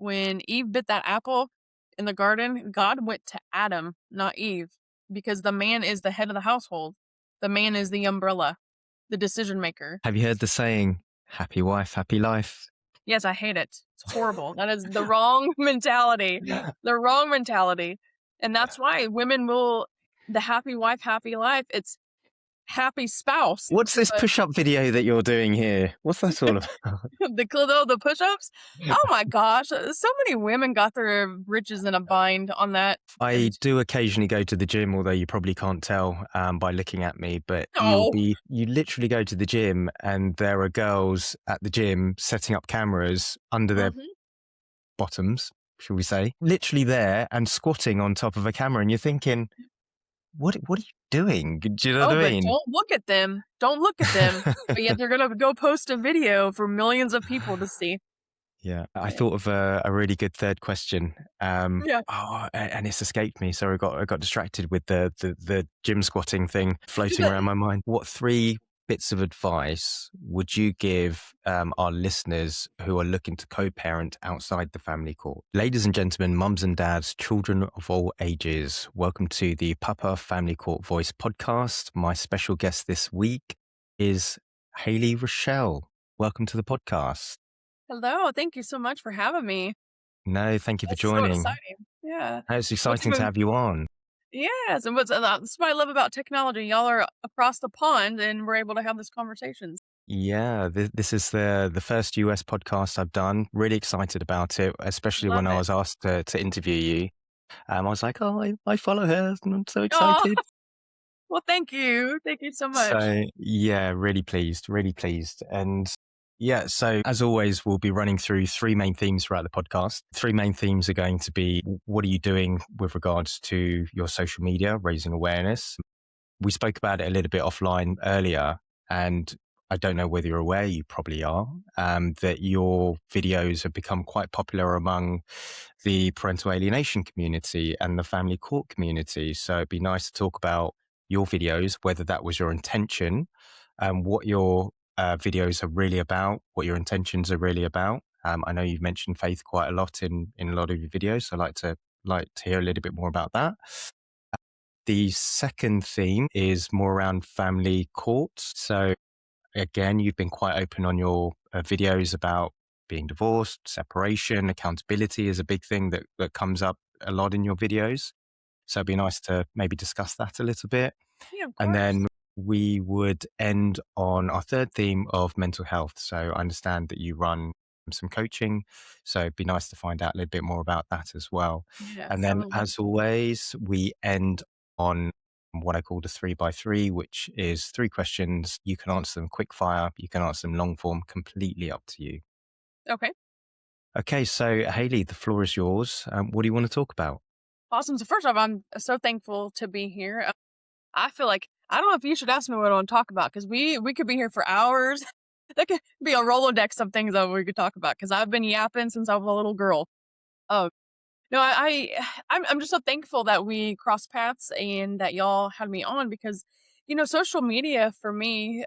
when Eve bit that apple in the garden, God went to Adam, not Eve, because the man is the head of the household. The man is the umbrella, the decision maker. Have you heard the saying, happy wife, happy life? Yes, I hate it. It's horrible. That is the wrong mentality. The wrong mentality. And that's why women will, the happy wife, happy life, it's happy spouse. What's this But push-up video that you're doing here? What's that all about? the push-ups. Oh my gosh, so many women got their riches in a bind on that. I And do occasionally go to the gym, although you probably can't tell by looking at me, but oh, you literally go to the gym and there are girls at the gym setting up cameras under their mhm. bottoms, shall we say, literally there and squatting on top of a camera. And you're thinking, what are you doing? Do you know what Oh, I but mean? don't look at them. Don't look at them. But yet they're gonna go post a video for millions of people to see. Yeah, I Yeah. thought of a really good third question. Yeah. And it's escaped me. So I got distracted with the gym squatting thing floating around my mind. What three bits of advice would you give our listeners who are looking to co-parent outside the family court? Ladies and gentlemen, mums and dads, children of all ages, welcome to the Papa Family Court Voice podcast. My special guest this week is Hayley Rochelle. Welcome to the podcast. Hello, thank you so much for having me. No, thank you for This is so joining. exciting. Yeah. It's What's exciting to even have you on. yes, and that's what I love about technology. Y'all are across the pond and we're able to have this conversations. Yeah, this is the first US podcast I've done. Really excited about it, especially when Love I it. was asked to interview you. I was like, oh, I follow her and I'm so Oh, excited. well, thank you. Thank you so much. So yeah, really pleased, really pleased. And yeah, so as always, we'll be running through three main themes throughout the podcast. Three main themes are going to be, what are you doing with regards to your social media, raising awareness? We spoke about it a little bit offline earlier, and I don't know whether you're aware, you probably are, that your videos have become quite popular among the parental alienation community and the family court community. So it'd be nice to talk about your videos, whether that was your intention, and what your videos are really about, what your intentions are really about. I know you've mentioned faith quite a lot in a lot of your videos, so I'd like to hear a little bit more about that. The second theme is more around family courts. So again, you've been quite open on your videos about being divorced, separation, accountability is a big thing that comes up a lot in your videos. So it'd be nice to maybe discuss that a little bit. Yeah, of And course. then we would end on our third theme of mental health. So I understand that you run some coaching. So it'd be nice to find out a little bit more about that as well. And Yes, I then, love it. as always, we end on what I call the 3x3, which is three questions. You can answer them quick fire, you can answer them long form, completely up to you. Okay. Okay, so Hayley, the floor is yours. What do you want to talk about? Awesome. So first off, I'm so thankful to be here. I feel like I don't know if you should ask me what I want to talk about because we could be here for hours. That could be a Rolodex of things that we could talk about because I've been yapping since I was a little girl. Oh no, I'm just so thankful that we crossed paths and that y'all had me on because social media for me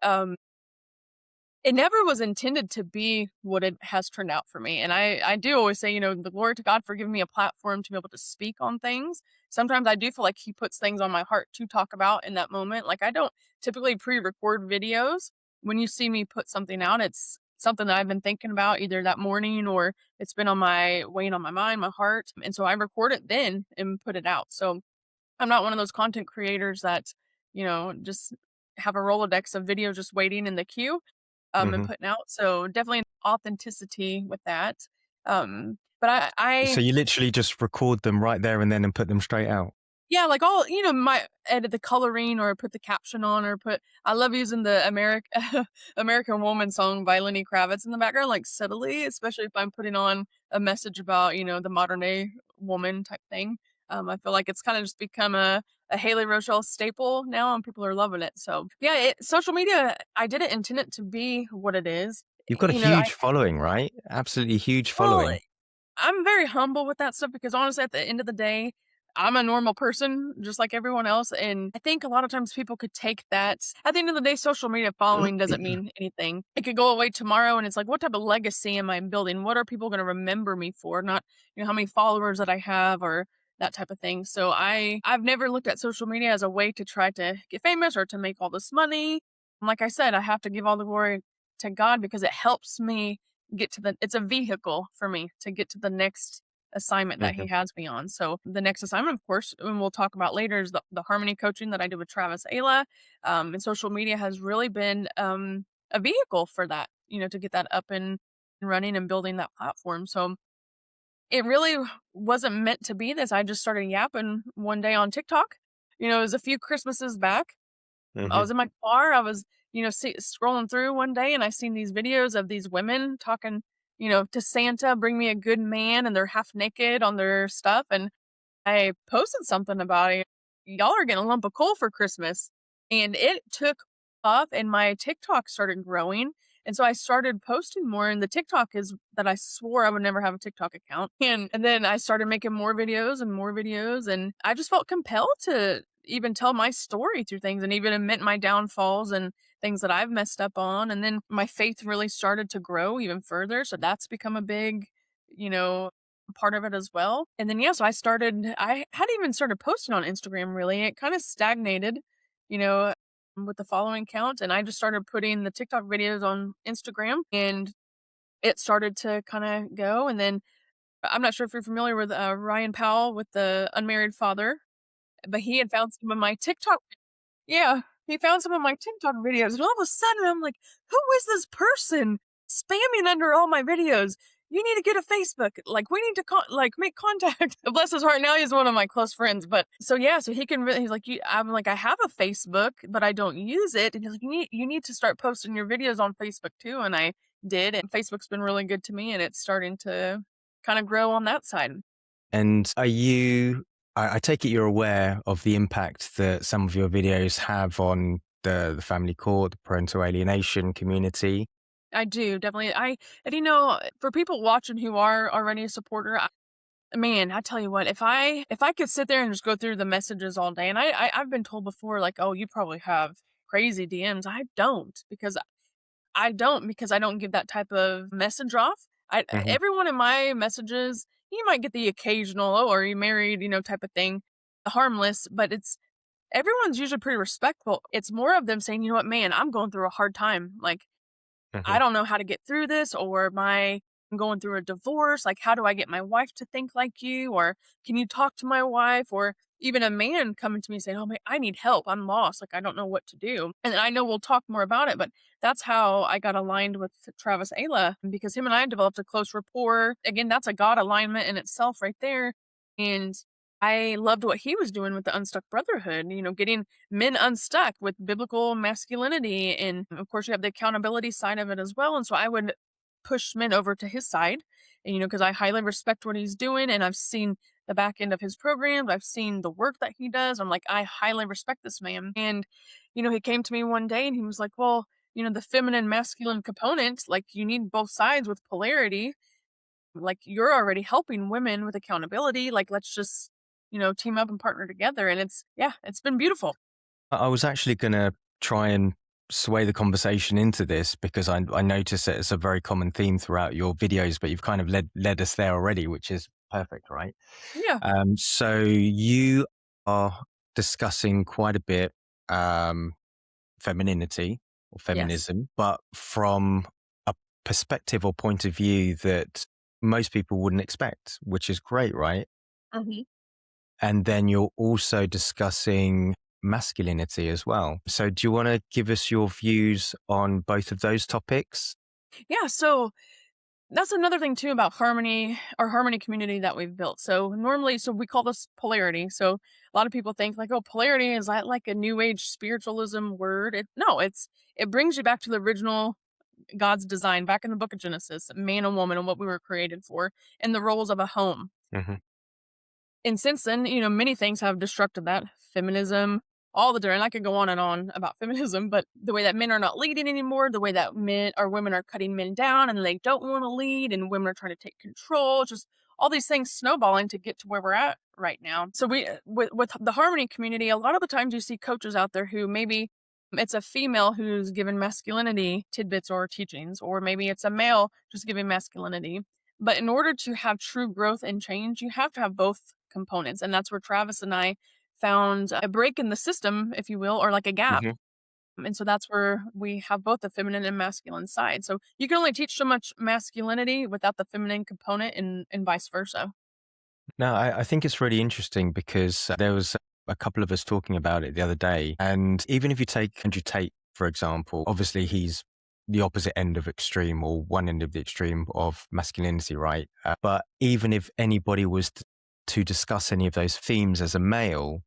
it never was intended to be what it has turned out for me. And I do always say, the glory to God for giving me a platform to be able to speak on things. Sometimes I do feel like he puts things on my heart to talk about in that moment. Like I don't typically pre-record videos. When you see me put something out, it's something that I've been thinking about either that morning or it's been weighing on my mind, my heart. And so I record it then and put it out. So I'm not one of those content creators that, just have a Rolodex of videos just waiting in the queue and Hmm. putting out. So definitely an authenticity with that. But I So you literally just record them right there and then and put them straight out. yeah, like I'll, might edit the coloring or put the caption on or I love using the American Woman song by Lenny Kravitz in the background, like subtly, especially if I'm putting on a message about, the modern day woman type thing. I feel like it's kind of just become a Haley Rochelle staple now and people are loving it. So yeah, social media, I didn't intend it to be what it is. You've got a I huge following, right? Absolutely huge well, following. I'm very humble with that stuff because honestly, at the end of the day, I'm a normal person just like everyone else. And I think a lot of times people could take that. At the end of the day, social media following doesn't mean anything. It could go away tomorrow. And it's like, what type of legacy am I building? What are people going to remember me for? Not, how many followers that I have or that type of thing. So I've never looked at social media as a way to try to get famous or to make all this money. And like I said, I have to give all the glory to God because it helps me get to it's a vehicle for me to get to the next assignment that he Mhm. has me on. So the next assignment, of course, and we'll talk about later, is the harmony coaching that I do with Travis Ayla. And social media has really been a vehicle for that, to get that up and running and building that platform. So it really wasn't meant to be this. I just started yapping one day on TikTok. It was a few Christmases back. I Mhm. was in my car. I was, scrolling through one day and I seen these videos of these women talking, to Santa, bring me a good man, and they're half naked on their stuff. And I posted something about it. Y'all are getting a lump of coal for Christmas. And it took off and my TikTok started growing. And so I started posting more. And the TikTok is that I swore I would never have a TikTok account. And then I started making more videos and more videos. And I just felt compelled to even tell my story through things and even admit my downfalls and things that I've messed up on. And then my faith really started to grow even further. So that's become a big, you know, part of it as well. And then, yeah, so I hadn't even started posting on Instagram really. It kind of stagnated, you know, with the following count. And I just started putting the TikTok videos on Instagram and it started to kind of go. And then I'm not sure if you're familiar with Ryan Powell with the unmarried father, but he had found some of my TikTok. Yeah, he found some of my TikTok videos, and all of a sudden I'm like, "Who is this person spamming under all my videos? You need to get a Facebook. Like, we need to make contact." Bless his heart, now he's one of my close friends. But so yeah, so he can. He's like, I'm like, I have a Facebook, but I don't use it. And he's like, you need to start posting your videos on Facebook too. And I did, and Facebook's been really good to me, and it's starting to kind of grow on that side. And I take it you're aware of the impact that some of your videos have on the family court, the parental alienation community. I do definitely. And for people watching who are already a supporter, man, I tell you what, if I could sit there and just go through the messages all day, and I've been told before, like, oh, you probably have crazy DMs. I don't give that type of message off. Hmm. Everyone in my messages, you might get the occasional, oh, are you married, type of thing, harmless, but everyone's usually pretty respectful. It's more of them saying, you know what, man, I'm going through a hard time. Like, I Hmm. don't know how to get through this, or I'm going through a divorce. Like, how do I get my wife to think like you? Or can you talk to my wife? Or even a man coming to me saying, oh, man, I need help. I'm lost. Like, I don't know what to do. And I know we'll talk more about it, but that's how I got aligned with Travis Ayla because him and I developed a close rapport. Again, that's a God alignment in itself right there. And I loved what he was doing with the Unstuck Brotherhood, getting men unstuck with biblical masculinity. And of course, you have the accountability side of it as well. And so I would push men over to his side, and, because I highly respect what he's doing. And I've seen the back end of his programs, I've seen the work that he does. I'm like, I highly respect this man. And, he came to me one day and he was like, well, the feminine masculine component, like you need both sides with polarity. Like you're already helping women with accountability. Like, let's just, team up and partner together. And it's been beautiful. I was actually going to try and sway the conversation into this because I notice that it's a very common theme throughout your videos, but you've kind of led us there already, which is perfect, right? Yeah. So you are discussing quite a bit um, femininity or Yes. feminism, but from a perspective or point of view that most people wouldn't expect, which is great, right? Mhm. And then you're also discussing masculinity as well. So do you want to give us your views on both of those topics? Yeah. So that's another thing too about harmony, our harmony community that we've built. So we call this polarity. So a lot of people think like, oh, polarity is that like a new age spiritualism word? No, it brings you back to the original God's design back in the book of Genesis, man and woman and what we were created for, and the roles of a home. Hmm. And since then, many things have destructed that. Feminism, all the different, I could go on and on about feminism, but the way that men are not leading anymore, the way that men or women are cutting men down and they don't want to lead, and women are trying to take control, just all these things snowballing to get to where we're at right now. So with the harmony community, a lot of the times you see coaches out there who maybe it's a female who's given masculinity tidbits or teachings, or maybe it's a male just giving masculinity. But in order to have true growth and change, you have to have both components. And that's where Travis and I found a break in the system, if you will, or like a gap. Hmm. And so that's where we have both the feminine and masculine side. So you can only teach so much masculinity without the feminine component, and vice versa. No, I think it's really interesting because there was a couple of us talking about it the other day. And even if you take Andrew Tate, for example, obviously he's the opposite end of extreme or one end of the extreme of masculinity, right? But even if anybody was to discuss any of those themes as a male,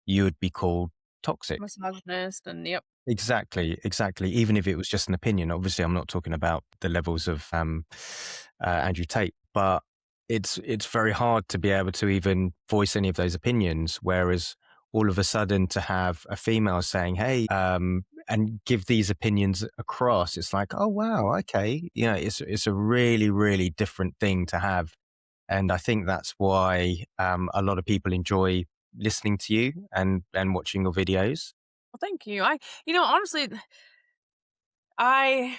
you would be called toxic. Misogynist and yep. Exactly, exactly. Even if it was just an opinion, obviously, I'm not talking about the levels of Andrew Tate, but it's very hard to be able to even voice any of those opinions. Whereas all of a sudden, to have a female saying, "Hey," and give these opinions across, it's like, oh wow, okay, it's a really really different thing to have, and I think that's why a lot of people enjoy listening to you and watching your videos. Well, thank you. Honestly, I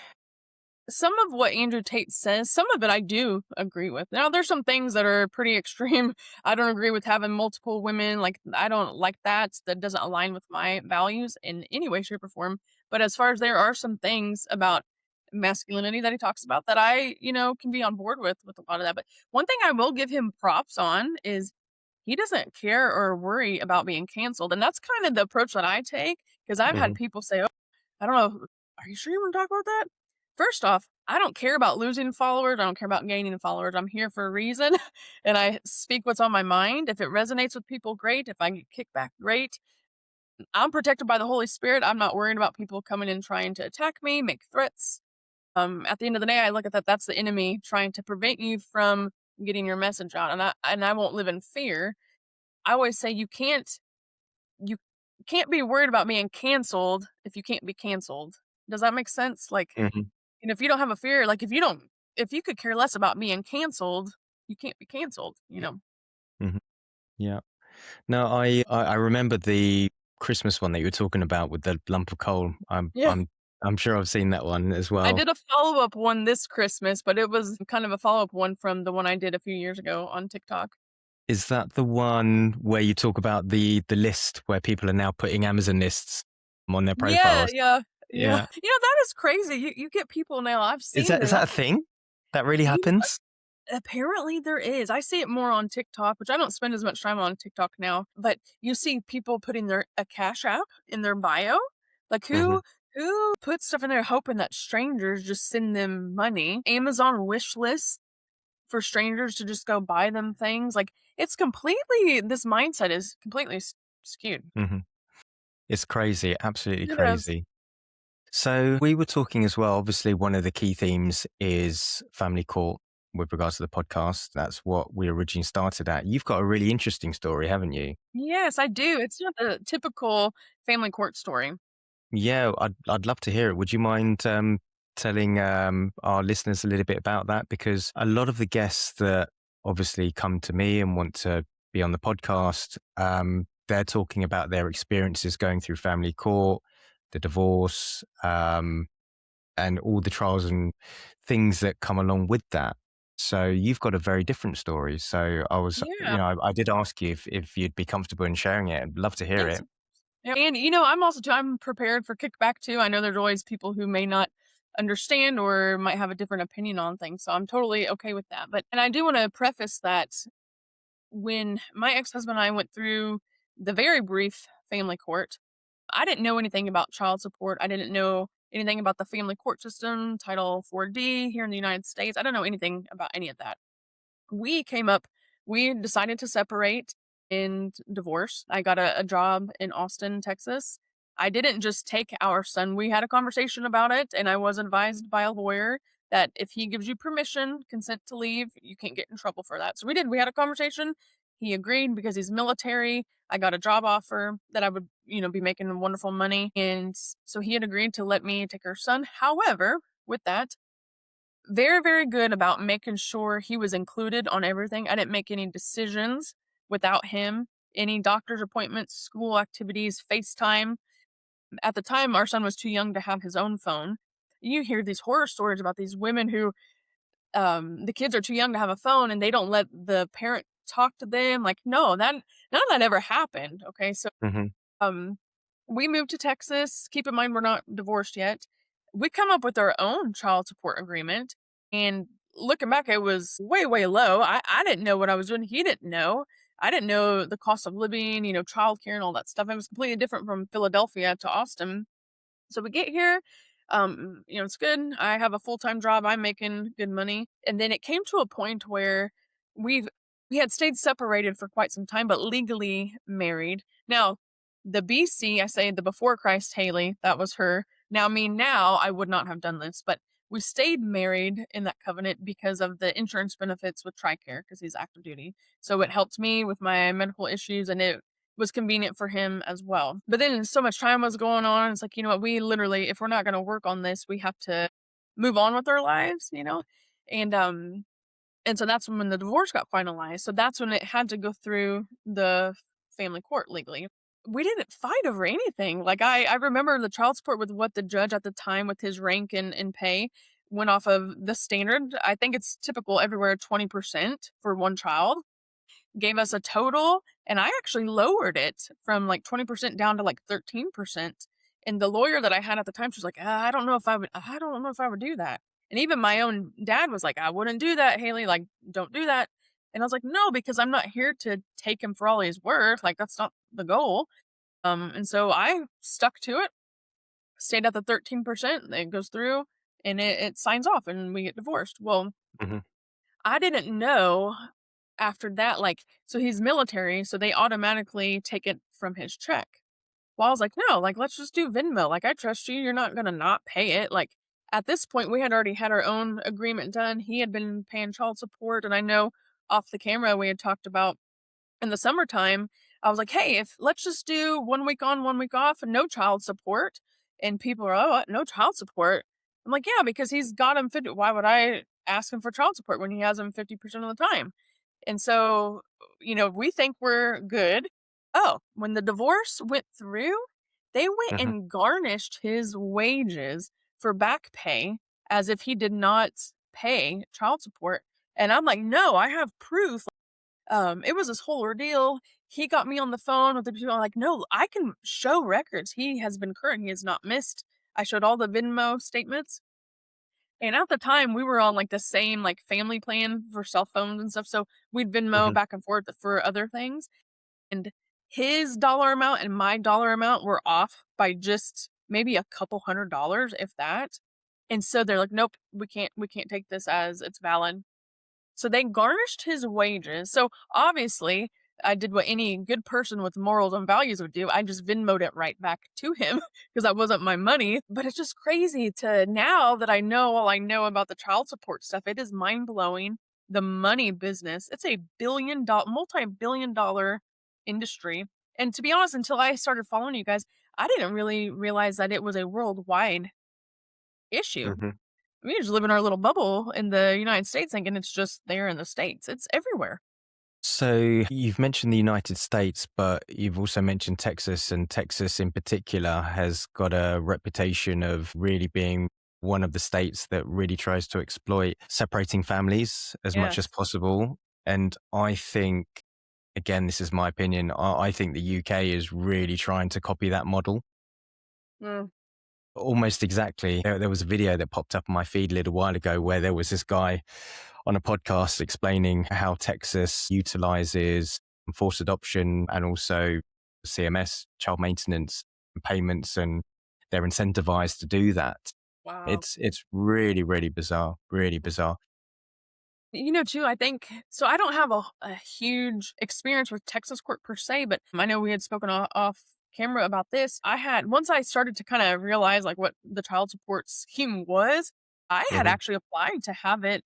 some of what Andrew Tate says, some of it I do agree with. Now, there's some things that are pretty extreme. I don't agree with having multiple women. Like, I don't like that. That doesn't align with my values in any way, shape, or form. But as far as there are some things about masculinity that he talks about that I, can be on board with a lot of that. But one thing I will give him props on is he doesn't care or worry about being canceled. And that's kind of the approach that I take because I've had Hmm. people say, "Oh, I don't know. Are you sure you want to talk about that?" First off, I don't care about losing followers. I don't care about gaining followers. I'm here for a reason and I speak what's on my mind. If it resonates with people, great. If I get kickback, great. I'm protected by the Holy Spirit. I'm not worried about people coming in trying to attack me, make threats. At the end of the day, I look at that. That's the enemy trying to prevent you from getting your message out. And I won't live in fear. I always say you can't be worried about being canceled if you can't be canceled. Does that make sense? Like, Hmm. and if you don't have a fear, like if you could care less about being canceled, you can't be canceled. Hmm. Yeah. No, I remember the Christmas one that you were talking about with the lump of coal. Yeah. I'm sure I've seen that one as I well. did a follow-up one this Christmas, but it was kind of a follow-up one from the one I did a few years ago on TikTok. Is that the one where you talk about the list where people are now putting Amazon lists on their Yeah, profiles? yeah, yeah. Yeah. That is crazy. You get people now, I've Is seen that is them. that a thing? That really You know, happens? apparently there is. I see it more on TikTok, which I don't spend as much time on TikTok now, but you see people putting a Cash App in their bio. Like Hmm. who puts stuff in there hoping that strangers just send them money? Amazon wish list for strangers to just go buy them things. Like it's completely this mindset is completely skewed. Hmm. It's crazy, absolutely It is. crazy. So we were talking as well. Obviously, one of the key themes is family court with regards to the podcast. That's what we originally started at. You've got a really interesting story, haven't you? Yes, I do. It's not the typical family court story. Yeah, I'd love to hear it. Would you mind telling our listeners a little bit about that? Because a lot of the guests that obviously come to me and want to be on the podcast, they're talking about their experiences going through family court, the divorce, and all the trials and things that come along with that. So you've got a very different story. So I was, Yeah. I did ask you if you'd be comfortable in sharing it. I'd love to hear Yes. it. Yeah, and I'm prepared for kickback too. I know there's always people who may not understand or might have a different opinion on things, so I'm totally okay with that. But and I do want to preface that when my ex-husband and I went through the very brief family court, I didn't know anything about child support. I didn't know anything about the family court system, Title 4D here in the United States. I don't know anything about any of that. we came up we decided to separate and divorce. I got a job in Austin, Texas. I didn't just take our son. We had a conversation about it, and I was advised by a lawyer that if he gives you permission, consent to leave, you can't get in trouble for that. So we did. We had a conversation. He agreed because he's military. I got a job offer that I would, be making wonderful money. And so he had agreed to let me take our son. However, with that, very, very good about making sure he was included on everything. I didn't make any decisions without him. Any doctor's appointments, school activities, FaceTime. At the time, our son was too young to have his own phone. You hear these horror stories about these women who, the kids are too young to have a phone and they don't let the parent talk to them. Like, no, that none of that ever happened. Okay, so Hmm. um, we moved to Texas. Keep in mind, we're not divorced yet. We come up with our own child support agreement, and looking back, it was way, way low. I didn't know what I was doing. He didn't know. I didn't know the cost of living, childcare and all that stuff. It was completely different from Philadelphia to Austin. So we get here, it's good. I have a full-time job. I'm making good money. And then it came to a point where we've we had stayed separated for quite some time, but legally married. Now, the BC, I say the before Christ Haley, that was her. Now, me now, I would not have done this, but we stayed married in that covenant because of the insurance benefits with TRICARE because he's active duty. So it helped me with my medical issues and it was convenient for him as well. But then so much time was going on. It's like, you know what, we literally, if we're not going to work on this, we have to move on with our lives. And so that's when the divorce got finalized. So that's when it had to go through the family court legally. We didn't fight over anything. Like I remember the child support with what the judge at the time with his rank and pay went off of the standard. I think it's typical everywhere 20% for one child gave us a total, and I actually lowered it from like 20% down to like 13%. And the lawyer that I had at the time, she was like, I don't know if I would do that. And even my own dad was like, I wouldn't do that, Haley. Like, don't do that. And I was like, no, because I'm not here to take him for all he's worth. Like, that's not the goal. And so I stuck to it, stayed at the 13%. It goes through and it signs off and we get divorced. Well, Hmm. I didn't know after that, like, so he's military, so they automatically take it from his check. Well, I was like, no, like, let's just do Venmo. Like, I trust you. You're not going to not pay it. Like, at this point, we had already had our own agreement done. He had been paying child support. And I know off the camera, we had talked about in the summertime, I was like, "Hey, if let's just do 1 week on, 1 week off, and no child support." And people are, "Oh, what? No child support?" I'm like, "Yeah, because he's got him 50. Why would I ask him for child support when he has him 50% of the time?" And so, we think we're good. Oh, when the divorce went through, they went Hmm. and garnished his wages for back pay as if he did not pay child support. And I'm like, "No, I have proof." It was this whole ordeal. He got me on the phone with the people. I'm like, no, I can show records. He has been current. He has not missed. I showed all the Venmo statements. And at the time, we were on like the same like family plan for cell phones and stuff. So we'd Venmo Hmm. back and forth for other things. And his dollar amount and my dollar amount were off by just maybe a couple $100s, if that. And so they're like, nope, we can't take this as it's valid. So they garnished his wages. So obviously, I did what any good person with morals and values would do. I just Venmoed it right back to him because that wasn't my money. But it's just crazy to now that I know all I know about the child support stuff. It is mind blowing. The money business. It's a multi-billion dollar industry. And to be honest, until I started following you guys, I didn't really realize that it was a worldwide issue. Hmm. We just live in our little bubble in the United States thinking it's just there in the States. It's everywhere. So you've mentioned the United States, but you've also mentioned Texas, and Texas in particular has got a reputation of really being one of the states that really tries to exploit separating families as much as Yes. possible. And I think, again, this is my opinion, I think the UK is really trying to copy that model. Mm. Almost exactly. There was a video that popped up on my feed a little while ago where there was this guy on a podcast explaining how Texas utilizes forced adoption and also CMS, child maintenance payments, and they're incentivized to do that. Wow. It's really, really bizarre, really bizarre. Too, I think so. I don't have a huge experience with Texas court per se, but I know we had spoken off camera about this. I had, once I started to kind of realize like what the child support scheme was, I had Hmm. actually applied to have it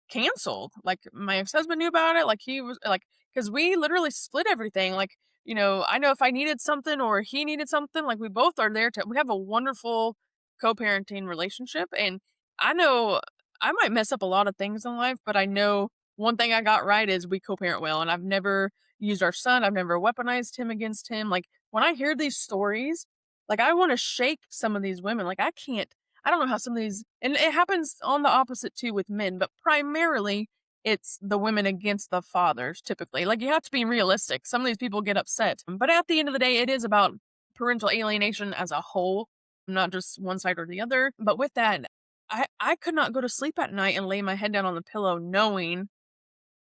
canceled. Like, my ex-husband knew about it, like, he was like, because we literally split everything, like, I know if I needed something or he needed something, like, we both are there to we have a wonderful co-parenting relationship, and I know I might mess up a lot of things in life, but I know one thing I got right is we co-parent well, and I've never used our son, I've never weaponized him against him. Like, when I hear these stories, like, I wanna shake some of these women. Like, I don't know how some of these, and it happens on the opposite too with men, but primarily it's the women against the fathers typically. Like, you have to be realistic. Some of these people get upset, but at the end of the day, it is about parental alienation as a whole, not just one side or the other. But with that, I could not go to sleep at night and lay my head down on the pillow knowing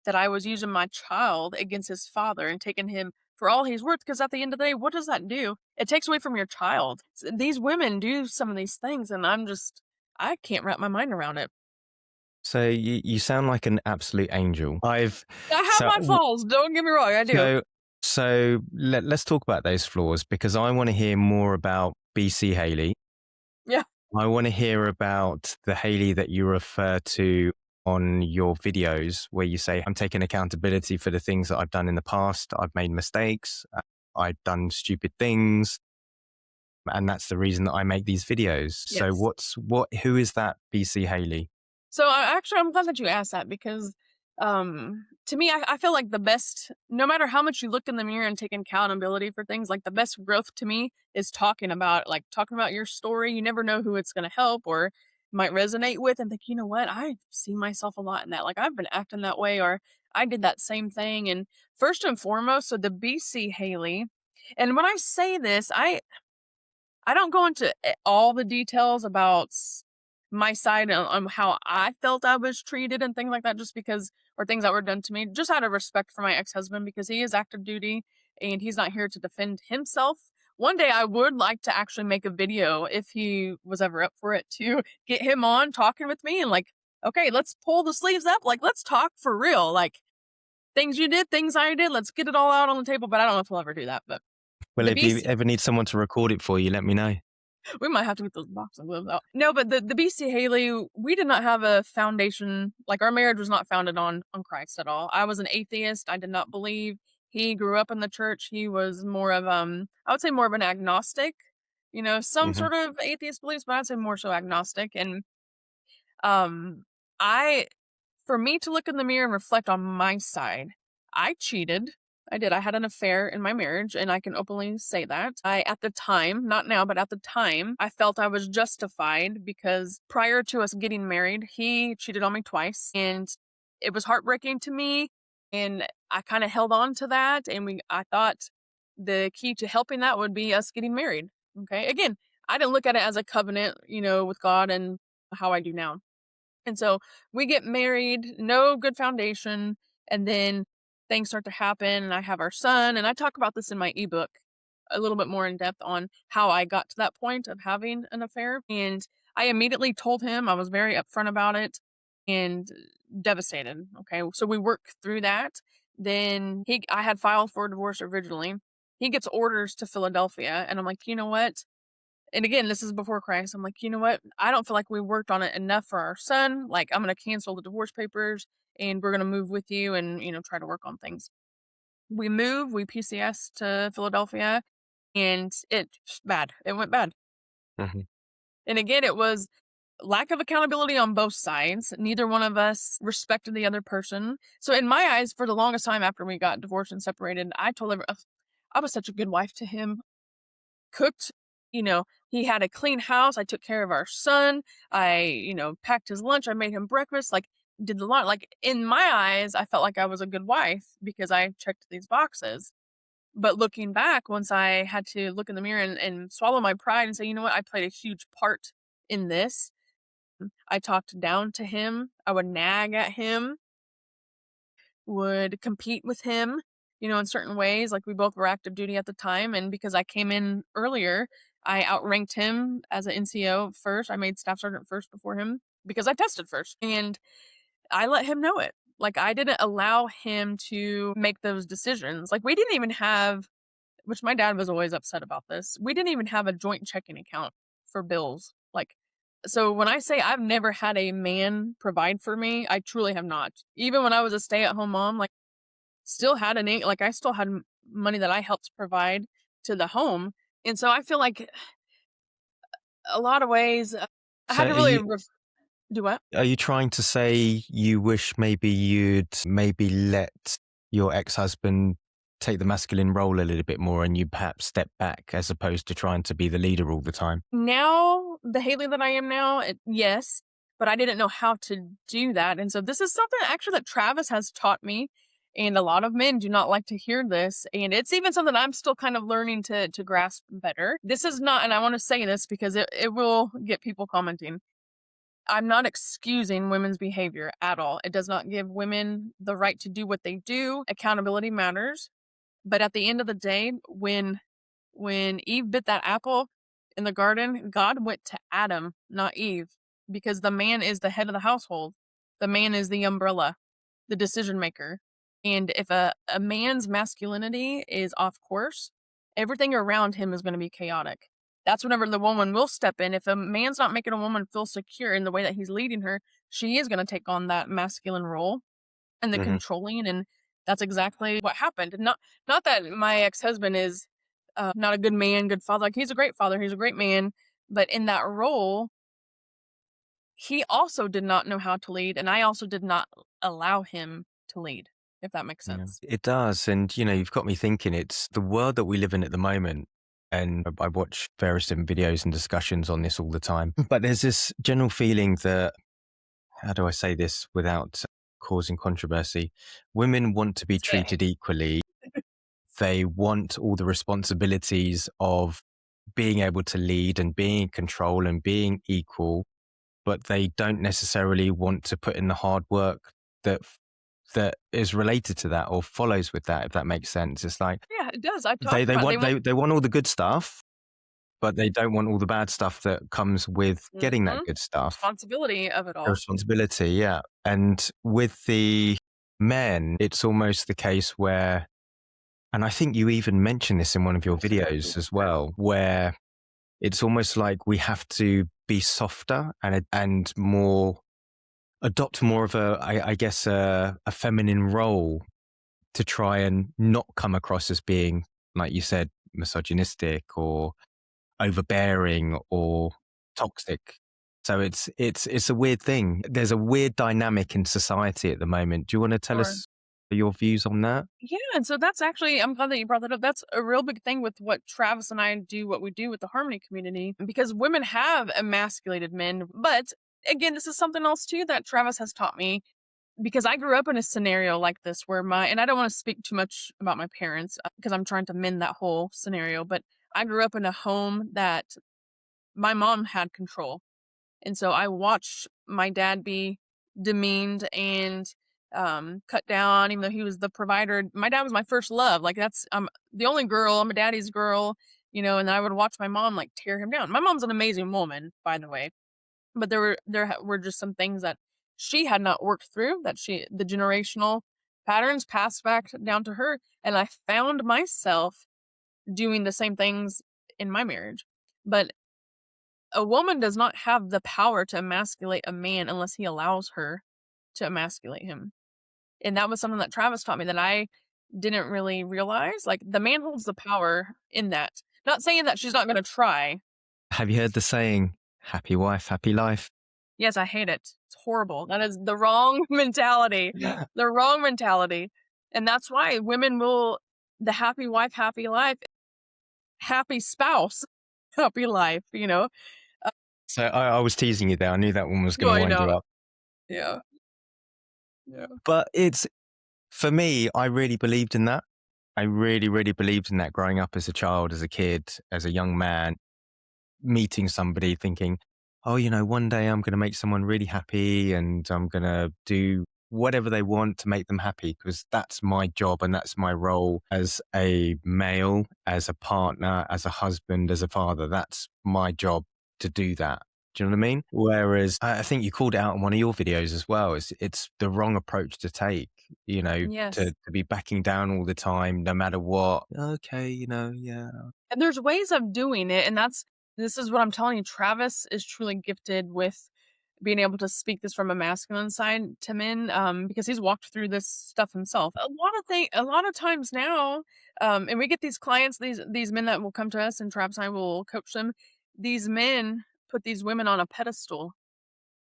that I was using my child against his father and taking him for all he's worth. Because at the end of the day, what does that do? It takes away from your child. These women do some of these things, and I can't wrap my mind around it. So you sound like an absolute angel. I have So my flaws. Don't get me wrong, I do. so let's talk about those flaws, because I want to hear more about BC Haley. Yeah. I want to hear about the Haley that you refer to on your videos, where you say, I'm taking accountability for the things that I've done in the past. I've made mistakes. I've done stupid things. And that's the reason that I make these videos. So Yes. who is that BC Haley? So, actually, I'm glad that you asked that because, to me, I feel like the best, no matter how much you look in the mirror and take accountability for things, like the best growth to me is talking about your story. You never know who it's going to help or might resonate with, and think, you know what, I see myself a lot in that. Like, I've been acting that way, or I did that same thing. And first and foremost, so the BC Haley, and when I say this, I don't go into all the details about my side on how I felt I was treated and things like that, just because, or things that were done to me, just out of respect for my ex-husband, because he is active duty and he's not here to defend himself. One day I would like to actually make a video if he was ever up for it to get him on talking with me and like, okay, let's pull the sleeves up. Like, let's talk for real. Like, things you did, things I did, let's get it all out on the table. But I don't know if we'll ever do that. But Well, the if you BC ever need someone to record it for you, let me know. we might have to get those boxing gloves out. No, but the BC Haley, we did not have a foundation. Like, our marriage was not founded on Christ at all. I was an atheist. I did not believe. He grew up in the church. He was more of I would say more of an agnostic. You know, some Hmm. sort of atheist beliefs, but I'd say more so agnostic. And um, I for me to look in the mirror and reflect on my side, I cheated. I did. I had an affair in my marriage, and I can openly say that. At the time, not now, but at the time, I felt I was justified because prior to us getting married, he cheated on me twice, and it was heartbreaking to me. And I kind of held on to that, and I thought the key to helping that would be us getting married. Okay. Again, I didn't look at it as a covenant, with God and how I do now. And so we get married, no good foundation, and then things start to happen, and I have our son, and I talk about this in my ebook a little bit more in depth on how I got to that point of having an affair. And I immediately told him, I was very upfront about it and devastated. Okay. So we work through that. Then I had filed for a divorce originally. He gets orders to Philadelphia, and I'm like, you know what? And again, this is before Christ. I'm like, you know what? I don't feel like we worked on it enough for our son. Like, I'm going to cancel the divorce papers and we're going to move with you and, try to work on things. We move, we PCS to Philadelphia, and it's bad. It went bad. Hmm. And again, it was lack of accountability on both sides. Neither one of us respected the other person. So, in my eyes, for the longest time after we got divorced and separated, I told everyone, I was such a good wife to him. Cooked, he had a clean house. I took care of our son. I, packed his lunch. I made him breakfast. Like, did the lot. Like, in my eyes, I felt like I was a good wife because I checked these boxes. But looking back, once I had to look in the mirror and swallow my pride and say, you know what, I played a huge part in this. I talked down to him. I would nag at him, would compete with him, in certain ways. Like, we both were active duty at the time, and because I came in earlier, I outranked him as an NCO first. I made staff sergeant first before him because I tested first, and I let him know it. Like, I didn't allow him to make those decisions. Like, we didn't even have, which my dad was always upset about this. We didn't even have a joint checking account for bills. Like, so when I say I've never had a man provide for me, I truly have not. Even when I was a stay-at-home mom, like, still had I still had money that I helped provide to the home. And so I feel like a lot of ways, I So had to are really you Do what? Are you trying to say you wish maybe you'd maybe let your ex-husband take the masculine role a little bit more and you perhaps step back as opposed to trying to be the leader all the time? Now, the Haley that I am now, yes, but I didn't know how to do that, and so this is something actually that Travis has taught me, and a lot of men do not like to hear this, and it's even something I'm still kind of learning to grasp better. This is not, and I wanna say this because it will get people commenting. I'm not excusing women's behavior at all. It does not give women the right to do what they do. Accountability matters. But at the end of the day, when Eve bit that apple in the garden, God went to Adam, not Eve, because the man is the head of the household. The man is the umbrella, the decision maker. And if a man's masculinity is off course, everything around him is going to be chaotic. That's whenever the woman will step in. If a man's not making a woman feel secure in the way that he's leading her, she is going to take on that masculine role and the Hmm. controlling, and that's exactly what happened. Not that my ex-husband is, not a good man, good father, like, he's a great father, he's a great man, but in that role, he also did not know how to lead, and I also did not allow him to lead, if that makes Yeah, sense. it does. And, you've got me thinking it's the world that we live in at the moment. And I watch various different videos and discussions on this all the time. But there's this general feeling that, how do I say this without causing controversy? Women want to be Say treated equally. They want all the responsibilities of being able to lead and being in control and being equal, but they don't necessarily want to put in the hard work that that is related to that or follows with that, if that makes sense. It's like yeah, it does, I've they talked they about they want want they want all the good stuff, but they don't want all the bad stuff that comes with getting that mhm, good stuff. responsibility of it The all. responsibility, yeah. And with the men, it's almost the case where, and I think you even mentioned this in one of your videos as well, where it's almost like we have to be softer and more adopt more of I guess, a feminine role to try and not come across as being, like you said, misogynistic or overbearing or toxic. So it's a weird thing. There's a weird dynamic in society at the moment. Do you want to tell Sure. us your views on that? Yeah, and so that's actually, I'm glad that you brought that up. That's a real big thing with what Travis and I do, what we do with the Harmony community, because women have emasculated men. But again, this is something else too that Travis has taught me, because I grew up in a scenario like this where and I don't want to speak too much about my parents because I'm trying to mend that whole scenario, but I grew up in a home that my mom had control. And so I watched my dad be demeaned and cut down, even though he was the provider. My dad was my first love. Like, that's I'm the only girl. I'm a daddy's girl, And I would watch my mom like tear him down. My mom's an amazing woman, by the way, but were just some things that she had not worked through, that the generational patterns passed back down to her, and I found myself doing the same things in my marriage. But a woman does not have the power to emasculate a man unless he allows her to emasculate him. And that was something that Travis taught me that I didn't really realize. Like, the man holds the power in that. Not saying that she's not going to try. Have you heard the saying, happy wife, happy life? Yes, I hate it. It's horrible. That is the wrong mentality. Yeah. The wrong mentality. And that's why women will, the happy wife, happy life, happy spouse, happy life. Uh, So I was teasing you there. I knew that one was going no, to I wind you know. up. Yeah. Yeah. But for me, I really believed in that. I really, really believed in that growing up as a child, as a kid, as a young man, meeting somebody thinking, oh, one day I'm going to make someone really happy and I'm going to do whatever they want to make them happy because that's my job and that's my role as a male, as a partner, as a husband, as a father. That's my job to do that. Do you know what I mean? Whereas I think you called it out in one of your videos as well. It's the wrong approach to take, Yes. to be backing down all the time, no matter what. Okay, yeah. And there's ways of doing it, and this is what I'm telling you, Travis is truly gifted with being able to speak this from a masculine side to men, because he's walked through this stuff himself. A lot of times now, and we get these clients, these men that will come to us, and Travis and I will coach them. These men put these women on a pedestal,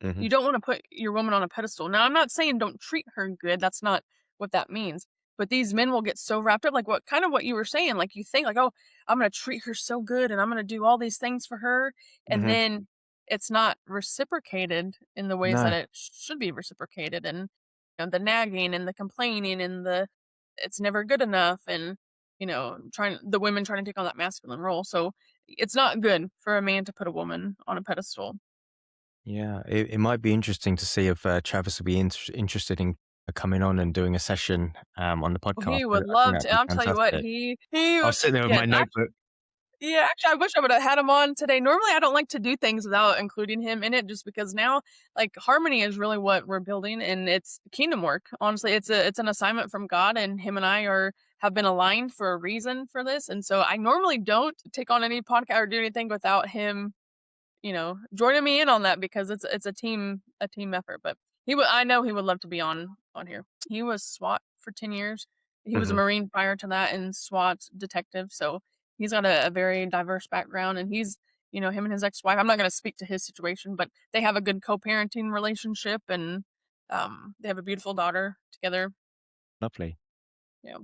Hmm. You don't want to put your woman on a pedestal. Now, I'm not saying don't treat her good. That's not what that means. But these men will get so wrapped up, like what you were saying. Like you think, like, oh, I'm gonna treat her so good, and I'm gonna do all these things for her, and Hmm. then it's not reciprocated in the ways that No. it should be reciprocated, and the nagging and the complaining and the it's never good enough, and trying the women trying to take on that masculine role. So it's not good for a man to put a woman on a pedestal. Yeah, it might be interesting to see if Travis will be interested in coming on and doing a session on the Well, podcast. he I would think love that'd to. be I'll tell you what, fantastic. he I'll would sit there with yes, my notebook. yeah, actually, I wish I would've had him on today. Normally, I don't like to do things without including him in it just because now, like, harmony is really what we're building, and it's kingdom work. Honestly, it's an assignment from God, and him and I are have been aligned for a reason for this, and so I normally don't take on any podcast or do anything without him joining me in on that because it's a team effort. But I know he would love to be on here. He was SWAT for 10 years. He was a Hmm. Marine prior to that and SWAT detective. So he's got a very diverse background and him and his ex-wife. I'm not going to speak to his situation, but they have a good co-parenting relationship and they have a beautiful daughter together. Lovely. Yeah.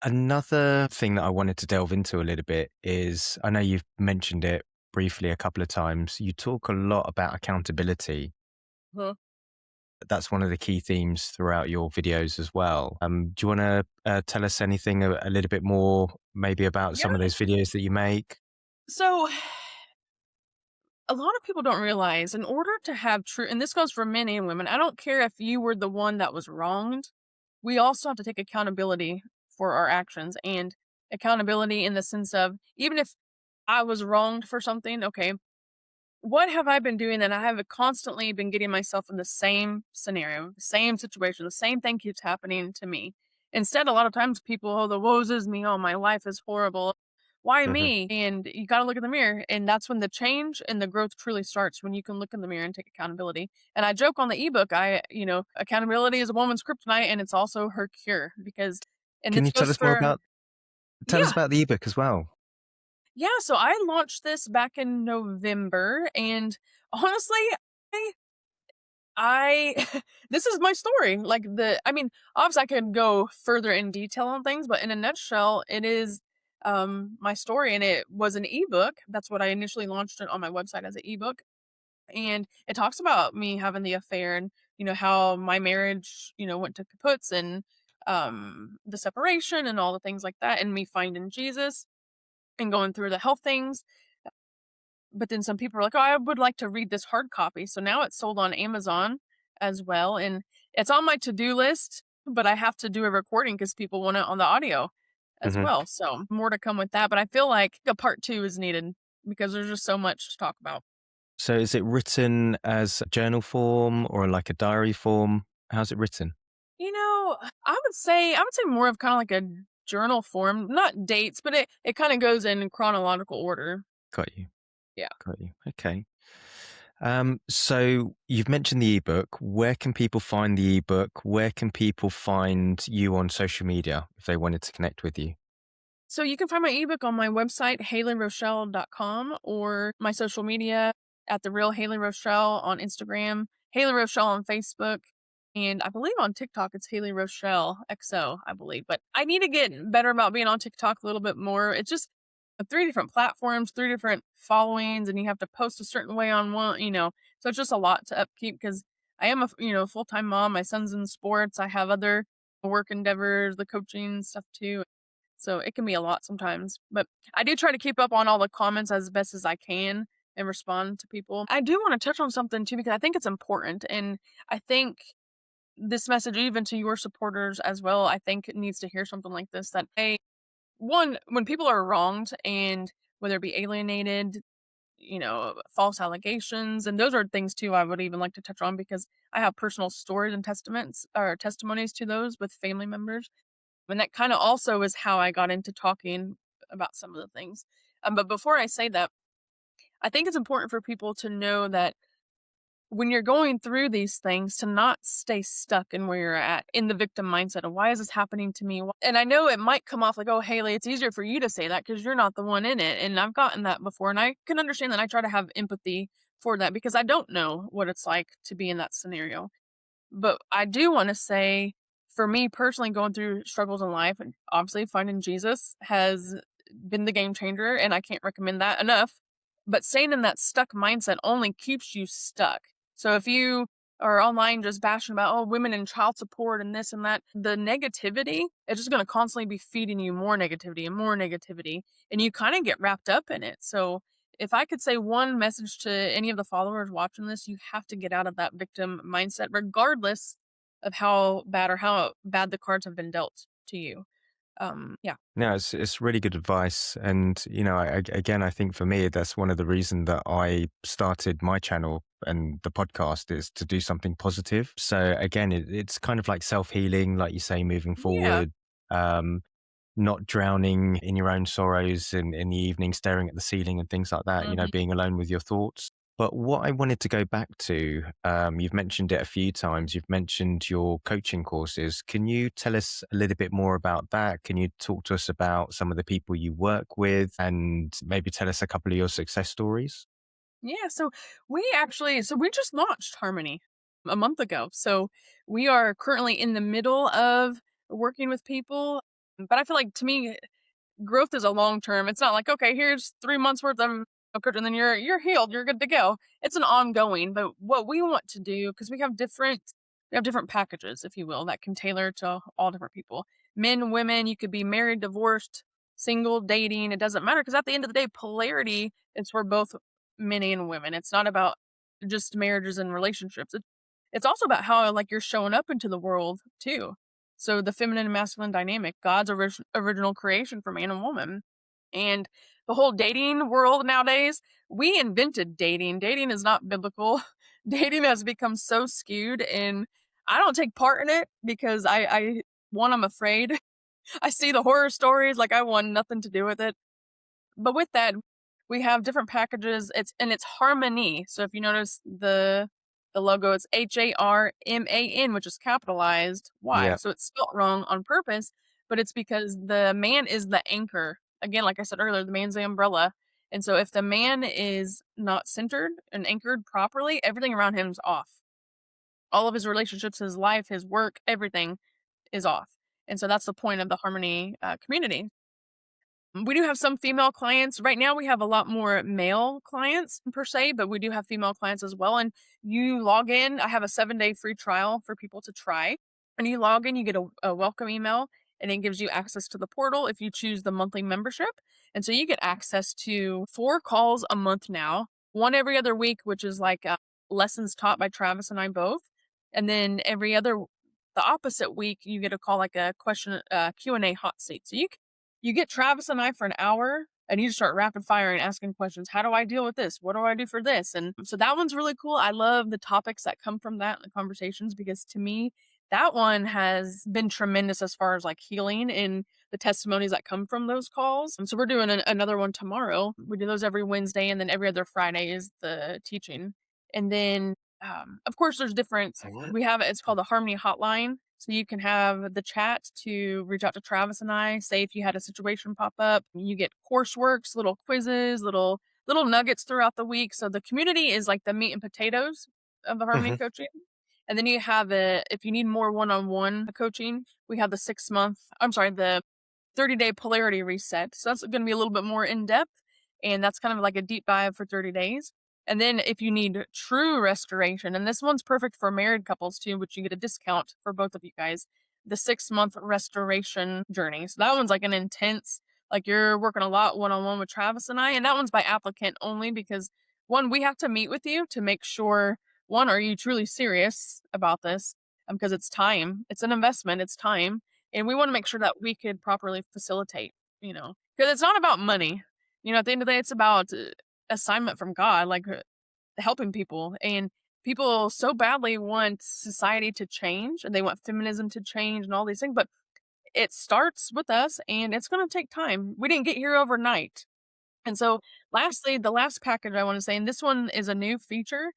Another thing that I wanted to delve into a little bit is I know you've mentioned it briefly a couple of times. You talk a lot about accountability. Huh. That's one of the key themes throughout your videos as well. Do you want to tell us anything a little bit more, maybe about Yeah. some of those videos that you make? So a lot of people don't realize in order to have true, and this goes for men and women, I don't care if you were the one that was wronged, we also have to take accountability for our actions and accountability in the sense of even if I was wronged for something, okay, what have I been doing that I have constantly been getting myself in the same scenario, the same situation, the same thing keeps happening to me? Instead, a lot of times people, oh, the woes is me, oh, my life is horrible. Why Hmm. me? And you got to look in the mirror. And that's when the change and the growth truly starts when you can look in the mirror and take accountability. And I joke on the ebook, accountability is a woman's kryptonite and it's also her cure because, and Can this you tell goes us more for, about yeah, the ebook as well? yeah. So I launched this back in November and honestly, I this is my story. Obviously I could go further in detail on things, but in a nutshell, it is my story and it was an ebook. That's what I initially launched it on my website as an ebook. And it talks about me having the affair and how my marriage, went to kaputs and the separation and all the things like that and me finding Jesus and going through the health things, but then some people are like, "Oh, I would like to read this hard copy." So now it's sold on Amazon as well, and it's on my to-do list, but I have to do a recording because people want it on the audio as Hmm. well. So more to come with that, but I feel like a part 2 is needed because there's just so much to talk about. So is it written as journal form or like a diary form? How's it written? I would say more of kinda like a journal form, not dates, but it kinda goes in chronological order. Got you. Yeah. Got you. Okay. So you've mentioned the ebook. Where can people find the ebook? Where can people find you on social media if they wanted to connect with you? So you can find my ebook on my website, HaleyRochelle.com, or my social media at The Real Haley Rochelle on Instagram, Haley Rochelle on Facebook, and I believe on TikTok it's Haley Rochelle XO, I believe. But I need to get better about being on TikTok a little bit more. It's just three different platforms, three different followings, and you have to post a certain way on one. So it's just a lot to upkeep because I am a full time mom. My son's in sports. I have other work endeavors, the coaching stuff too. So it can be a lot sometimes, but I do try to keep up on all the comments as best as I can and respond to people. I do want to touch on something too because I think it's important and I think this message even to your supporters as well, I think it needs to hear something like this that hey, one when people are wronged and whether it be alienated, false allegations and those are things too I would even like to touch on because I have personal stories and testaments or testimonies to those with family members and that kinda also is how I got into talking about some of the things. But before I say that, I think it's important for people to know that when you're going through these things, to not stay stuck in where you're at in the victim mindset of why is this happening to me? And I know it might come off like, oh, Haley, it's easier for you to say that because you're not the one in it. And I've gotten that before. And I can understand that. I try to have empathy for that because I don't know what it's like to be in that scenario. But I do want to say, for me personally, going through struggles in life, and obviously finding Jesus has been the game changer, and I can't recommend that enough. But staying in that stuck mindset only keeps you stuck. So if you are online just bashing about, oh, women and child support and this and that, the negativity is just going to constantly be feeding you more negativity and more negativity, and you kind of get wrapped up in it. So if I could say one message to any of the followers watching this, you have to get out of that victim mindset, regardless of how bad the cards have been dealt to you. Yeah. No, it's really good advice, and again, I think for me, that's one of the reason that I started my channel and the podcast is to do something positive. So again, it's kind of like self healing, like you say, moving Yeah. forward. Um, Not drowning in your own sorrows in the evening, staring at the ceiling and things like that, Mhm. being alone with your thoughts. But what I wanted to go back to, you've mentioned it a few times. You've mentioned your coaching courses. Can you tell us a little bit more about that? Can you talk to us about some of the people you work with and maybe tell us a couple of your success stories? Yeah. So we just launched Harmony a month ago. So we are currently in the middle of working with people. But I feel like to me, growth is a long term. It's not like, okay, here's 3 months worth of coaching, and then you're healed, you're good to go. It's an ongoing. But what we want to do, because we have different packages, if you will, that can tailor to all different people. Men, women, you could be married, divorced, single, dating, it doesn't matter. Because at the end of the day, polarity is for both men and women. It's not about just marriages and relationships. It's also about how like you're showing up into the world too. So the feminine and masculine dynamic, God's original creation for man and woman. And the whole dating world nowadays, we invented dating. Dating is not biblical. Dating has become so skewed, and I don't take part in it because one, I'm afraid. I see the horror stories, like I want nothing to do with it. But with that, we have different packages. It's Harmony. So if you notice the logo, it's HARMAN, which is capitalized Y. Yeah. So it's spelt wrong on purpose, but it's because the man is the anchor. Again, like I said earlier, the man's the umbrella. And so if the man is not centered and anchored properly, everything around him's off. All of his relationships, his life, his work, everything is off. And so that's the point of the Harmony community. We do have some female clients. Right now, we have a lot more male clients per se, but we do have female clients as well. And you log in. I have a 7-day free trial for people to try. And you log in, you get a welcome email, and it gives you access to the portal if you choose the monthly membership. And so you get access to 4 calls a month now, one every other week, which is like lessons taught by Travis and I both. And then the opposite week, you get a call like a question, Q&A hot seat. So you get Travis and I for an hour, and you just start rapid firing, asking questions. How do I deal with this? What do I do for this? And so that one's really cool. I love the topics that come from that, the conversations, because to me, that one has been tremendous as far as like healing and the testimonies that come from those calls. And so we're doing another one tomorrow. We do those every Wednesday, and then every other Friday is the teaching. And then, of course, there's different. We have it's called the Harmony Hotline. So you can have the chat to reach out to Travis and I. Say if you had a situation pop up, you get courseworks, little quizzes, little nuggets throughout the week. So the community is like the meat and potatoes of the Harmony Hmm. coaching. And then you have if you need more one-on-one coaching, we have the 30-day polarity reset. So that's going to be a little bit more in depth. And that's kind of like a deep dive for 30 days. And then if you need true restoration, and this one's perfect for married couples too, which you get a discount for both of you guys, the 6-month restoration journey. So that one's like an intense, like you're working a lot one-on-one with Travis and I. And that one's by applicant only because one, we have to meet with you to make sure, one, are you truly serious about this? Because it's time, it's an investment, it's time, and we want to make sure that we could properly facilitate, because it's not about money. At the end of the day, it's about assignment from God, like helping people. And people so badly want society to change and they want feminism to change and all these things, but it starts with us and it's going to take time. We didn't get here overnight. And so, lastly, the last package I want to say, and this one is a new feature,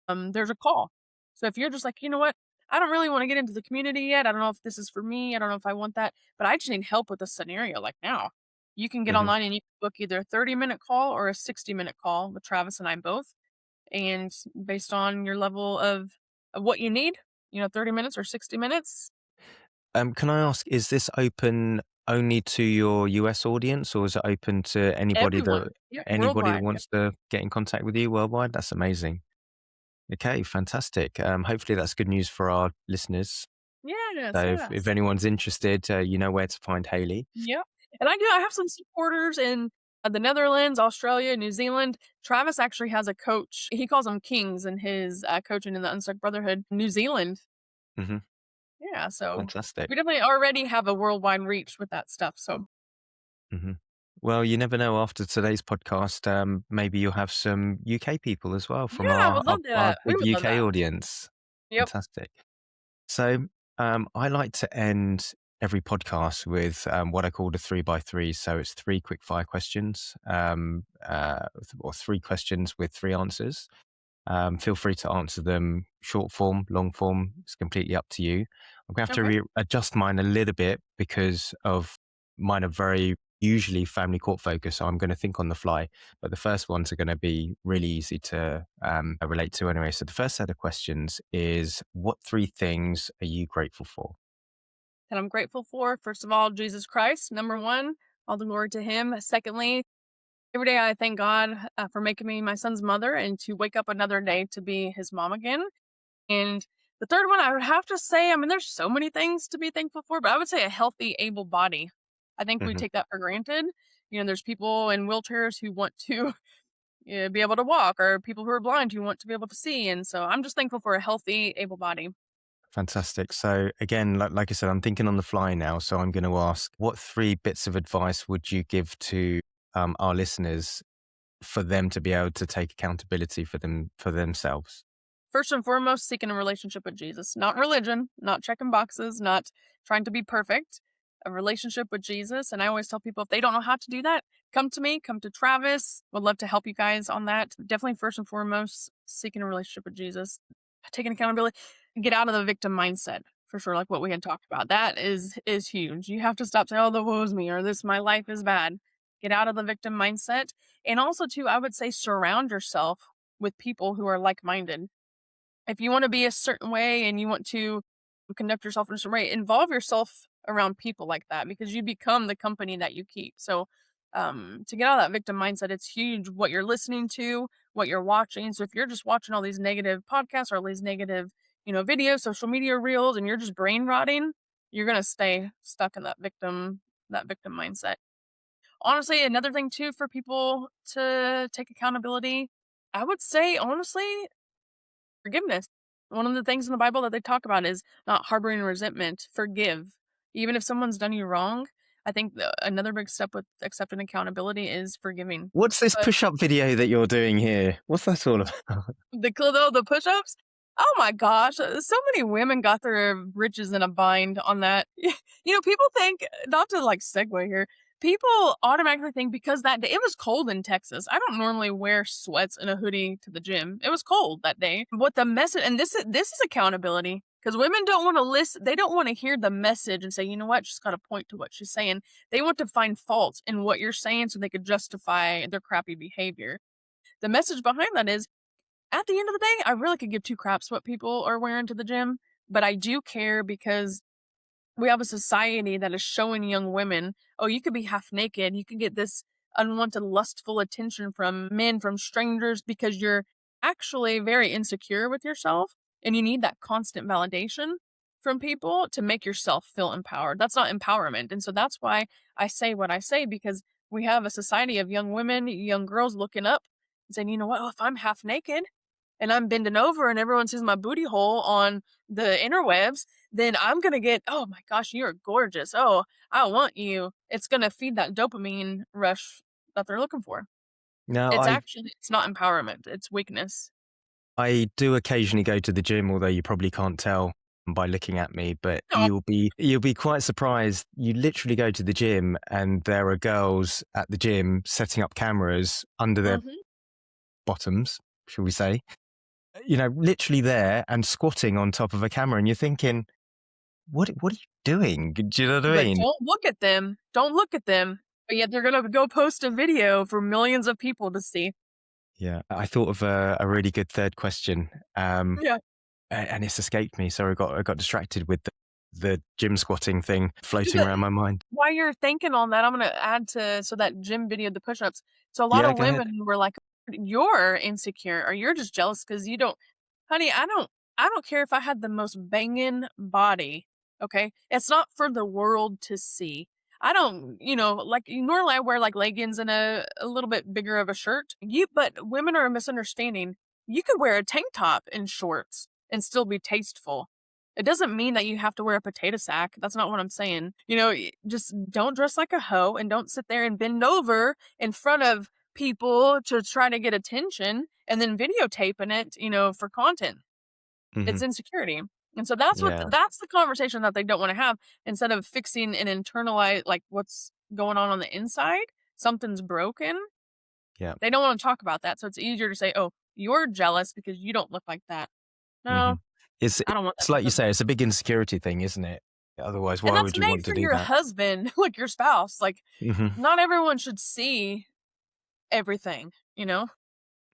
there's a call. So if you're just like, you know what, I don't really want to get into the community yet. I don't know if this is for me. I don't know if I want that, but I just need help with a scenario like now. You can get Hmm. online and you can book either a 30-minute call or a 60-minute call with Travis and I both. and based on your level of what you need, 30 minutes or 60 minutes, Can I ask, is this open only to your US audience, or is it open to everyone. Yep, anybody that worldwide. Yep. wants to get in contact with you worldwide? That's amazing. Okay, fantastic. Hopefully that's good news for our listeners. Yes, So if yes. anyone's interested, you know where to find Haley. Yep. And I have some supporters in the Netherlands, Australia, New Zealand. Travis actually has a coach. He calls them kings in his coaching in the Unstuck Brotherhood, New Zealand. Hmm. Yeah, so Fantastic. we definitely already have a worldwide reach with that stuff. So Hmm. Well, you never know. After today's podcast, maybe you'll have some UK people as well yeah, from I would love our that. We big would love UK that. audience. Yep. Fantastic. So, I like to end every podcast with what I call the 3 by 3. So it's three quick fire questions, or three questions with three answers. Feel free to answer them short form, long form. It's completely up to you. I'm going to have to Okay. adjust mine a little bit because of mine are very usually family court focused. So I'm going to think on the fly. But the first ones are going to be really easy to relate to anyway. So the first set of questions is, what three things are you grateful for? That I'm grateful for, first of all, Jesus Christ, number one, all the glory to him. Secondly, every day I thank God for making me my son's mother and to wake up another day to be his mom again. And the third one, I would have to say, I mean, there's so many things to be thankful for, but I would say a healthy, able body. I think we Hmm. take that for granted. There's people in wheelchairs who want to be able to walk, or people who are blind who want to be able to see. And so I'm just thankful for a healthy, able body. Fantastic. So again, like I said, I'm thinking on the fly now. So I'm going to ask, what three bits of advice would you give to our listeners for them to be able to take accountability for themselves? First and foremost, seeking a relationship with Jesus, not religion, not checking boxes, not trying to be perfect, a relationship with Jesus. And I always tell people if they don't know how to do that, come to me, come to Travis. Would love to help you guys on that. Definitely, first and foremost, seeking a relationship with Jesus, taking accountability, get out of the victim mindset for sure. Like what we had talked about, that is huge. You have to stop saying, "Oh, the woe's me," or "This my life is bad." Get out of the victim mindset, and also too, I would say surround yourself with people who are like minded. If you want to be a certain way and you want to conduct yourself in a certain way, involve yourself around people like that because you become the company that you keep. So, to get out of that victim mindset, it's huge what you're listening to, what you're watching. So, if you're just watching all these negative podcasts or all these negative, videos, social media reels, and you're just brain rotting, you're gonna stay stuck in that victim mindset. Honestly, another thing too for people to take accountability, I would say honestly, forgiveness. One of the things in the Bible that they talk about is not harboring resentment, forgive. Even if someone's done you wrong, I think another big step with accepting accountability is forgiving. What's this But push-up video that you're doing here? What's that all about? the push-ups, oh my gosh, so many women got their riches in a bind on that. People think, not to like segue here, people automatically think because that day it was cold in Texas. I don't normally wear sweats and a hoodie to the gym. It was cold that day. What the message, and this is accountability. Because women don't want to listen, they don't want to hear the message and say, you know what, just got to point to what she's saying. They want to find fault in what you're saying so they could justify their crappy behavior. The message behind that is at the end of the day, I really could give two craps what people are wearing to the gym, but I do care because we have a society that is showing young women, oh, you could be half naked. You could get this unwanted, lustful attention from men, from strangers, because you're actually very insecure with yourself and you need that constant validation from people to make yourself feel empowered. That's not empowerment. And so that's why I say what I say, because we have a society of young women, young girls looking up and saying, you know what, well, if I'm half naked, and I'm bending over and everyone sees my booty hole on the interwebs, then I'm gonna get, oh my gosh, you're gorgeous. Oh, I want you. It's gonna feed that dopamine rush that they're looking for. Now, It's not empowerment, it's weakness. I do occasionally go to the gym, although you probably can't tell by looking at me, but No. you'll be quite surprised. You literally go to the gym and there are girls at the gym setting up cameras under their Mhm. bottoms, shall we say, literally there and squatting on top of a camera, and you're thinking, what are you doing? Do you know what I But mean? don't look at them. Don't look at them. But yet they're gonna go post a video for millions of people to see. Yeah. I thought of a really good third question, Yeah. and it's escaped me. So I got distracted with the gym squatting thing So floating around my mind. while you're thinking on that, I'm gonna add to so that gym video, the push-ups. So a lot Yeah, of go ahead. women were like, "You're insecure, or you're just jealous because you don't." Honey, I don't care if I had the most banging body. Okay, it's not for the world to see. I don't, like normally I wear like leggings and a little bit bigger of a shirt. But women are a misunderstanding. You could wear a tank top and shorts and still be tasteful. It doesn't mean that you have to wear a potato sack. That's not what I'm saying. Just don't dress like a hoe and don't sit there and bend over in front of people to try to get attention and then videotaping it, for content. Hmm. It's insecurity. And so Yeah. that's the conversation that they don't want to have instead of fixing and internalize like what's going on the inside. Something's broken. Yeah. They don't want to talk about that. So it's easier to say, "Oh, you're jealous because you don't look like that." Hmm. No, It's I don't want that it's to like you happen. say, it's a big insecurity thing, isn't it? Otherwise, And why that's would you made want to for do your that? husband, like your spouse. Like, Hmm. not everyone should see everything, you know?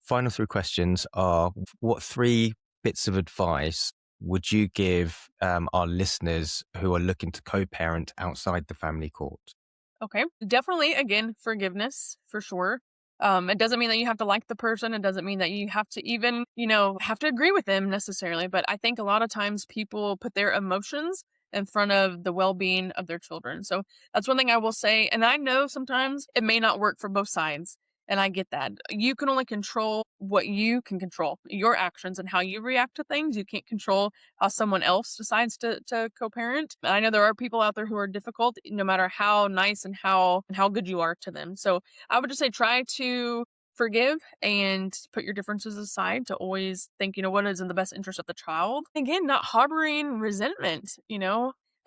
Final three questions are: what three bits of advice would you give our listeners who are looking to co-parent outside the family court? Okay. Definitely, again, forgiveness for sure. It doesn't mean that you have to like the person. It doesn't mean that you have to even, have to agree with them necessarily. But I think a lot of times people put their emotions in front of the well being of their children. So that's one thing I will say. And I know sometimes it may not work for both sides. And I get that. You can only control what you can control, your actions and how you react to things. You can't control how someone else decides to co-parent. And I know there are people out there who are difficult, no matter how nice and how good you are to them. So I would just say try to forgive and put your differences aside to always think, what is in the best interest of the child. Again, not harboring resentment.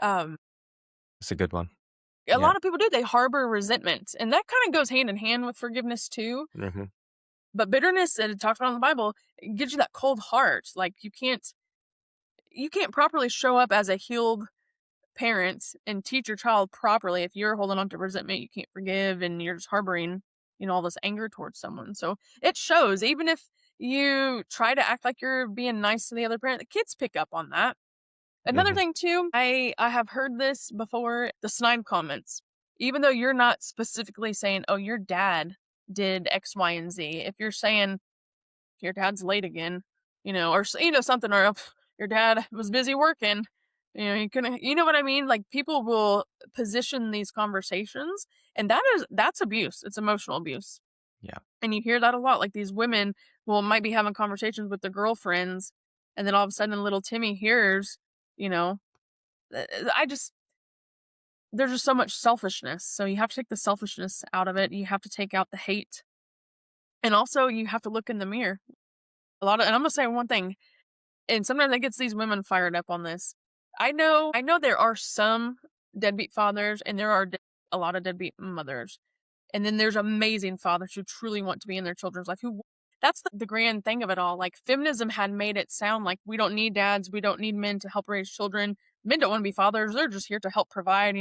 Um, It's a good one. a Yeah. lot of people do. They harbor resentment, and that kind of goes hand in hand with forgiveness too. Hmm. But bitterness, and it talks about in the Bible, it gives you that cold heart. Like you can't properly show up as a healed parent and teach your child properly if you're holding on to resentment, you can't forgive, and you're just harboring, all this anger towards someone. So it shows, even if you try to act like you're being nice to the other parent, the kids pick up on that. Another Hmm. thing too, I have heard this before, the snide comments. Even though you're not specifically saying, "Oh, your dad did X, Y, and Z," if you're saying your dad's late again, or something, or your dad was busy working, you couldn't, you know what I mean? Like people will position these conversations, and that's abuse. It's emotional abuse, Yeah. and you hear that a lot. Like these women will might be having conversations with their girlfriends, and then all of a sudden, little Timmy hears, you know, I just there's just so much selfishness. So you have to take the selfishness out of it. You have to take out the hate, and also you have to look in the mirror. And I'm gonna say one thing. And sometimes that gets these women fired up on this. I know there are some deadbeat fathers and there are a lot of deadbeat mothers. And then there's amazing fathers who truly want to be in their children's life. That's the grand thing of it all. Like feminism had made it sound like we don't need dads, we don't need men to help raise children. Men don't want to be fathers. They're just here to help provide,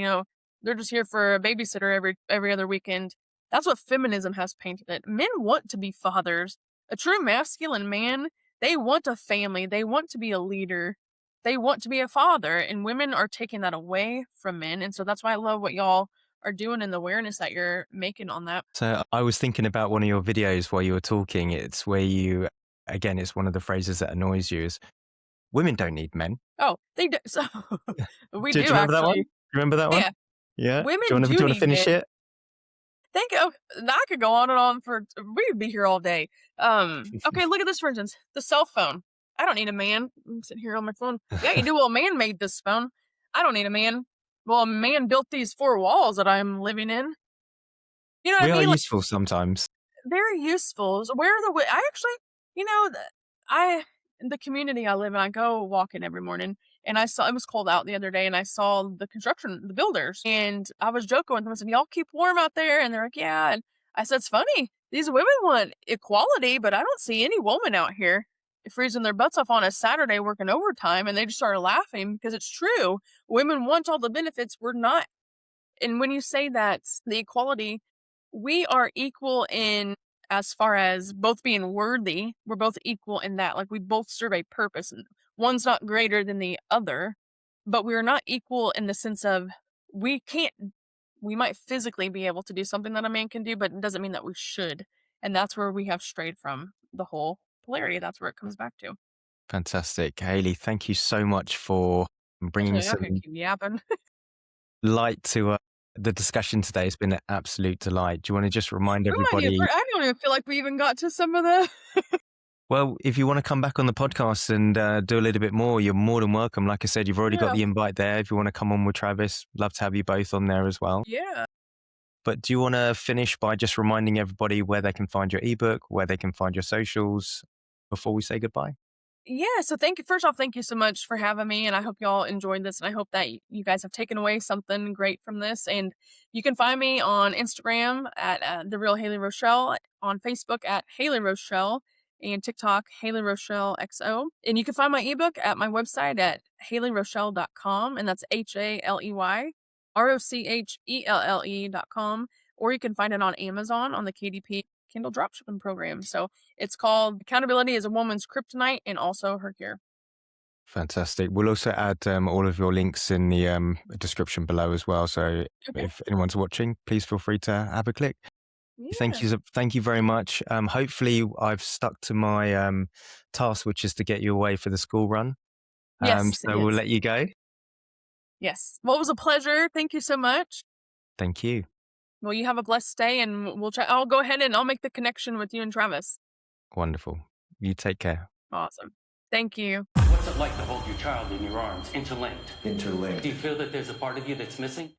They're just here for a babysitter every other weekend. That's what feminism has painted it. Men want to be fathers. A true masculine man, they want a family. They want to be a leader. They want to be a father. And women are taking that away from men. And so that's why I love what y'all are doing and the awareness that you're making on that. So I was thinking about one of your videos while you were talking. It's where you, again, it's one of the phrases that annoys you is women don't need men. Oh, they do. So we Do you do remember that one? Do actually. you remember that one? Yeah. Yeah. Women Do do you want to need finish men. it? Think of I could go on and on for we could be here all day. Okay, look at this for instance. The cell phone. I don't need a man. I'm sitting here on my phone. Yeah, you do. Well, a man made this phone. I don't need a man. Well, a man built these four walls that I'm living in. You know what I We are mean? Like useful sometimes. very useful. So where are I actually, you know, I the community I live in, I go walking every morning, and I saw it was cold out the other day, and I saw the builders, and I was joking with them. I said, "Y'all keep warm out there," and they're like, "Yeah." And I said, "It's funny. These women want equality, but I don't see any woman out here freezing their butts off on a Saturday working overtime." And they just started laughing because it's true. Women want all the benefits. We're not. And when you say that the equality, we are equal in as far as both being worthy, we're both equal in that. Like we both serve a purpose, and one's not greater than the other, but we're not equal in the sense of we can't. We might physically be able to do something that a man can do, but it doesn't mean that we should. And that's where we have strayed from the whole polarity. That's where it comes back to. Fantastic. Haley, thank you so much for bringing Actually, I could some keep yapping. light to the discussion today. It's been an absolute delight. Do you want to just remind everybody? I don't even feel like we even got to some of the. Well, if you want to come back on the podcast and do a little bit more, you're more than welcome. Like I said, you've already got Yeah. the invite there. If you want to come on with Travis, love to have you both on there as well. Yeah. But do you want to finish by just reminding everybody where they can find your ebook, where they can find your socials before we say goodbye? Yeah, so thank you. First off, thank you so much for having me, and I hope y'all enjoyed this, and I hope that you guys have taken away something great from this. And you can find me on Instagram at the real Haley Rochelle, on Facebook at Haley Rochelle, and TikTok Haley Rochelle XO. And you can find my ebook at my website at haleyrochelle.com, and that's HALEYROCHELLE.com, or you can find it on Amazon on the KDP Kindle dropshipping program. So it's called Accountability is a Woman's Kryptonite, and also Her Cure. Fantastic. We'll also add all of your links in the description below as well. So Okay. if anyone's watching, please feel free to have a click. Yeah. Thank you very much. Hopefully, I've stuck to my task, which is to get you away for the school run. Yes, So we'll yes, let you go. yes. Well, it was a pleasure. Thank you so much. Thank you. Well, you have a blessed day, and we'll try. I'll go ahead and I'll make the connection with you and Travis. Wonderful. You take care. Awesome. Thank you. What's it like to hold your child in your arms, interlinked? Interlinked. Do you feel that there's a part of you that's missing?